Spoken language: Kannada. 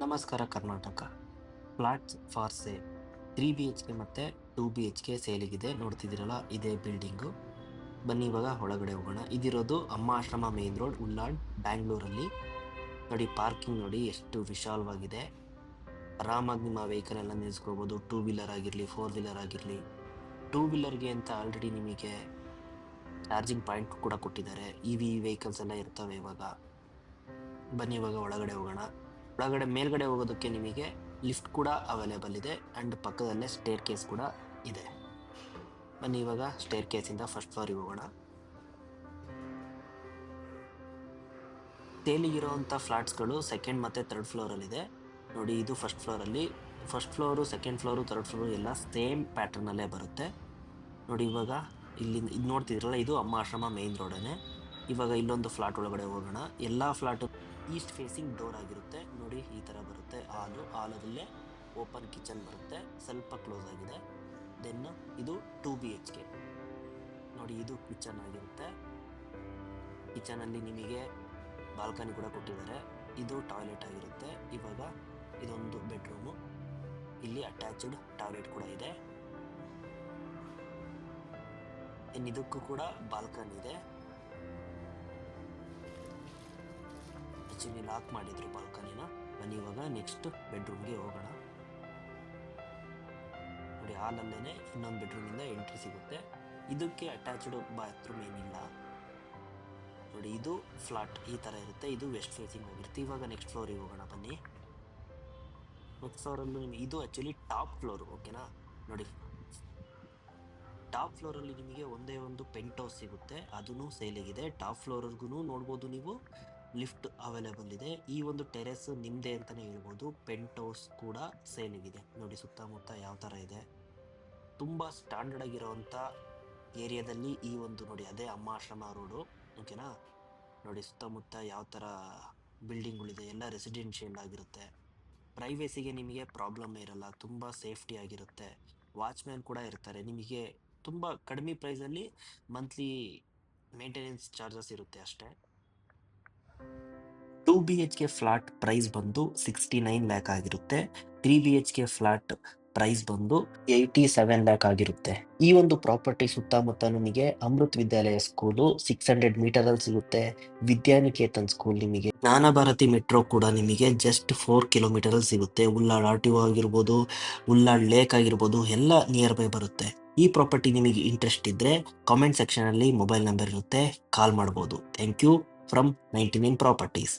ನಮಸ್ಕಾರ Karnataka. Flats for sale 3 BHK ಮತ್ತು 2 BHK ಸೇಲಿಗಿದೆ. ನೋಡ್ತಿದ್ದೀರಲ್ಲ, ಇದೇ ಬಿಲ್ಡಿಂಗು. ಬನ್ನಿ ಇವಾಗ ಒಳಗಡೆ ಹೋಗೋಣ. ಇದಿರೋದು ಅಮ್ಮ ಆಶ್ರಮ ಮೇನ್ ರೋಡ್, ಉಳ್ಳಾಳ್, ಬ್ಯಾಂಗ್ಳೂರಲ್ಲಿ. ನೋಡಿ, ಪಾರ್ಕಿಂಗ್ ನೋಡಿ ಎಷ್ಟು ವಿಶಾಲವಾಗಿದೆ. ಆರಾಮಾಗಿ ನಿಮ್ಮ ವೆಹಿಕಲ್ ಎಲ್ಲ ನಿಲ್ಲಿಸ್ಕೋಬೋದು. 2 ವೀಲರ್ ಆಗಿರಲಿ, 4 ವೀಲರ್ ಆಗಿರಲಿ. 2 ವೀಲರ್ಗೆ ಅಂತ ಆಲ್ರೆಡಿ ನಿಮಗೆ ಚಾರ್ಜಿಂಗ್ ಪಾಯಿಂಟ್ ಕೂಡ ಕೊಟ್ಟಿದ್ದಾರೆ. ವೆಹಿಕಲ್ಸ್ ಎಲ್ಲ ಇರ್ತವೆ ಇವಾಗ. ಬನ್ನಿ ಇವಾಗ ಒಳಗಡೆ ಹೋಗೋಣ. ಒಳಗಡೆ ಮೇಲ್ಗಡೆ ಹೋಗೋದಕ್ಕೆ ನಿಮಗೆ ಲಿಫ್ಟ್ ಕೂಡ ಅವೈಲೇಬಲ್ ಇದೆ ಅಂಡ್ ಪಕ್ಕದಲ್ಲೇ ಸ್ಟೇರ್ ಕೇಸ್ ಕೂಡ ಇದೆ. ಬನ್ನಿ ಇವಾಗ ಸ್ಟೇರ್ ಕೇಸಿಂದ ಫಸ್ಟ್ ಫ್ಲೋರಿಗೆ ಹೋಗೋಣ. ಸೇಲಿಗಿರುವಂಥ ಫ್ಲಾಟ್ಸ್ಗಳು ಸೆಕೆಂಡ್ ಮತ್ತು ಥರ್ಡ್ ಫ್ಲೋರಲ್ಲಿದೆ. ನೋಡಿ, ಇದು ಫಸ್ಟ್ ಫ್ಲೋರಲ್ಲಿ. First floor, second floor, third floor ಎಲ್ಲ ಸೇಮ್ ಪ್ಯಾಟರ್ನಲ್ಲೇ ಬರುತ್ತೆ. ನೋಡಿ, ಇವಾಗ ಇಲ್ಲಿಂದ ಇದು ನೋಡ್ತಿದ್ರಲ್ಲ, ಇದು ಅಮ್ಮ ಆಶ್ರಮ ಮೇನ್ ರೋಡೇ. ಇವಾಗ ಇಲ್ಲೊಂದು ಫ್ಲಾಟ್ ಒಳಗಡೆ ಹೋಗೋಣ. ಎಲ್ಲ ಫ್ಲಾಟು ಈಸ್ಟ್ ಫೇಸಿಂಗ್ ಡೋರ್ ಆಗಿರುತ್ತೆ. ನೋಡಿ, ಈ ಥರ ಬರುತ್ತೆ. ಹಾಲದಲ್ಲೇ ಓಪನ್ ಕಿಚನ್ ಬರುತ್ತೆ, ಸ್ವಲ್ಪ ಕ್ಲೋಸ್ ಆಗಿದೆ. ದೆನ್ ಇದು 2 BHK. ನೋಡಿ, ಇದು ಕಿಚನ್ ಆಗಿರುತ್ತೆ. ಕಿಚನಲ್ಲಿ ನಿಮಗೆ ಬಾಲ್ಕನಿ ಕೂಡ ಕೊಟ್ಟಿದ್ದಾರೆ. ಇದು ಟಾಯ್ಲೆಟ್ ಆಗಿರುತ್ತೆ. ಇವಾಗ ಇದೊಂದು ಬೆಡ್ರೂಮು. ಇಲ್ಲಿ ಅಟ್ಯಾಚ್ಡ್ ಟಾಯ್ಲೆಟ್ ಕೂಡ ಇದೆ. ಇದಕ್ಕೂ ಕೂಡ ಬಾಲ್ಕನಿ ಇದೆ. ಆಕ್ಚುಲಿ ಲಾಕ್ ಮಾಡಿದ್ರು ಬಾಲ್ಕನಿನ. ಬನ್ನಿ ಇವಾಗ ನೆಕ್ಸ್ಟ್ ಬೆಡ್ರೂಮ್ಗೆ ಹೋಗೋಣ. ನೋಡಿ, ಹಾಲಲ್ಲೇ ಇನ್ನೊಂದು ಬೆಡ್ರೂಮಿಂದ ಎಂಟ್ರಿ ಸಿಗುತ್ತೆ. ಇದಕ್ಕೆ ಅಟ್ಯಾಚ್ಡ್ ಬಾತ್ರೂಮ್ ಏನಿಲ್ಲ. ನೋಡಿ, ಇದು ಫ್ಲಾಟ್ ಈ ಥರ ಇರುತ್ತೆ. ಇದು ವೆಸ್ಟ್ ಫೇಸಿಂಗ್ ಆಗಿರುತ್ತೆ. ಇವಾಗ ನೆಕ್ಸ್ಟ್ ಫ್ಲೋರಿಗೆ ಹೋಗೋಣ ಬನ್ನಿ. ನೆಕ್ಸ್ಟ್ ಫ್ಲೋರಲ್ಲೂ ಇದು ಆ್ಯಕ್ಚುಲಿ ಟಾಪ್ ಫ್ಲೋರು, ಓಕೆನಾ. ನೋಡಿ, ಟಾಪ್ ಫ್ಲೋರಲ್ಲಿ ನಿಮಗೆ ಒಂದೇ ಒಂದು ಪೆಂಟ್ ಹೌಸ್ ಸಿಗುತ್ತೆ. ಅದೂ ಸೇಲಿಗಿದೆ. ಟಾಪ್ ಫ್ಲೋರ್ಗೂ ನೋಡ್ಬೋದು ನೀವು, ಲಿಫ್ಟ್ ಅವೈಲೇಬಲ್ ಇದೆ. ಈ ಒಂದು ಟೆರೆಸ್ ನಿಮ್ಮದೇ ಅಂತಲೇ ಹೇಳ್ಬೋದು. ಪೆಂಟ್ ಹೌಸ್ ಕೂಡ ಸೇಲಿಗಿದೆ. ನೋಡಿ, ಸುತ್ತಮುತ್ತ ಯಾವ ಥರ ಇದೆ. ತುಂಬ ಸ್ಟ್ಯಾಂಡರ್ಡ್ ಆಗಿರೋವಂಥ ಏರಿಯಾದಲ್ಲಿ ಈ ಒಂದು ನೋಡಿ, ಅದೇ ಅಮ್ಮ ಆಶ್ರಮ ರೋಡು, ಓಕೆನಾ. ನೋಡಿ, ಸುತ್ತಮುತ್ತ ಯಾವ ಥರ ಬಿಲ್ಡಿಂಗ್ಗಳಿದೆ. ಎಲ್ಲ ರೆಸಿಡೆನ್ಷಿಯಲ್ ಆಗಿರುತ್ತೆ. ಪ್ರೈವೇಸಿಗೆ ನಿಮಗೆ ಪ್ರಾಬ್ಲಮ್ ಇರಲ್ಲ. ತುಂಬ ಸೇಫ್ಟಿ ಆಗಿರುತ್ತೆ. ವಾಚ್ಮ್ಯಾನ್ ಕೂಡ ಇರ್ತಾರೆ. ನಿಮಗೆ ತುಂಬ ಕಡಿಮೆ ಪ್ರೈಸಲ್ಲಿ ಮಂತ್ಲಿ ಮೇಂಟೆನೆನ್ಸ್ ಚಾರ್ಜಸ್ ಇರುತ್ತೆ ಅಷ್ಟೇ. 2 BHK ಫ್ಲಾಟ್ ಪ್ರೈಸ್ ಬಂದು 69 ಲ್ಯಾಕ್ ಆಗಿರುತ್ತೆ. 3 BHK ಫ್ಲಾಟ್ ಪ್ರೈಸ್ ಬಂದು 87 ಲ್ಯಾಕ್ ಆಗಿರುತ್ತೆ. ಈ ಒಂದು ಪ್ರಾಪರ್ಟಿ ಸುತ್ತಮುತ್ತ ನಿಮಗೆ ಅಮೃತ್ ವಿದ್ಯಾಲಯ ಸ್ಕೂಲು 600 ಮೀಟರಲ್ಲಿ ಸಿಗುತ್ತೆ. ವಿದ್ಯಾನಿಕೇತನ್ ಸ್ಕೂಲ್ ನಿಮಗೆ, ಜ್ಞಾನ ಭಾರತಿ ಮೆಟ್ರೋ ಕೂಡ ನಿಮಗೆ ಜಸ್ಟ್ 4 ಕಿಲೋಮೀಟರಲ್ಲಿ ಸಿಗುತ್ತೆ. ಉಳ್ಳಾಳ್ RTO ಆಗಿರ್ಬೋದು, ಉಳ್ಳಾಳ್ ಲೇಕ್ ಆಗಿರ್ಬೋದು, ಎಲ್ಲ ನಿಯರ್ ಬೈ ಬರುತ್ತೆ. ಈ ಪ್ರಾಪರ್ಟಿ ನಿಮಗೆ ಇಂಟ್ರೆಸ್ಟ್ ಇದ್ದರೆ ಕಾಮೆಂಟ್ ಸೆಕ್ಷನಲ್ಲಿ ಮೊಬೈಲ್ ನಂಬರ್ ಇರುತ್ತೆ, ಕಾಲ್ ಮಾಡ್ಬೋದು. Thank you from 99 properties.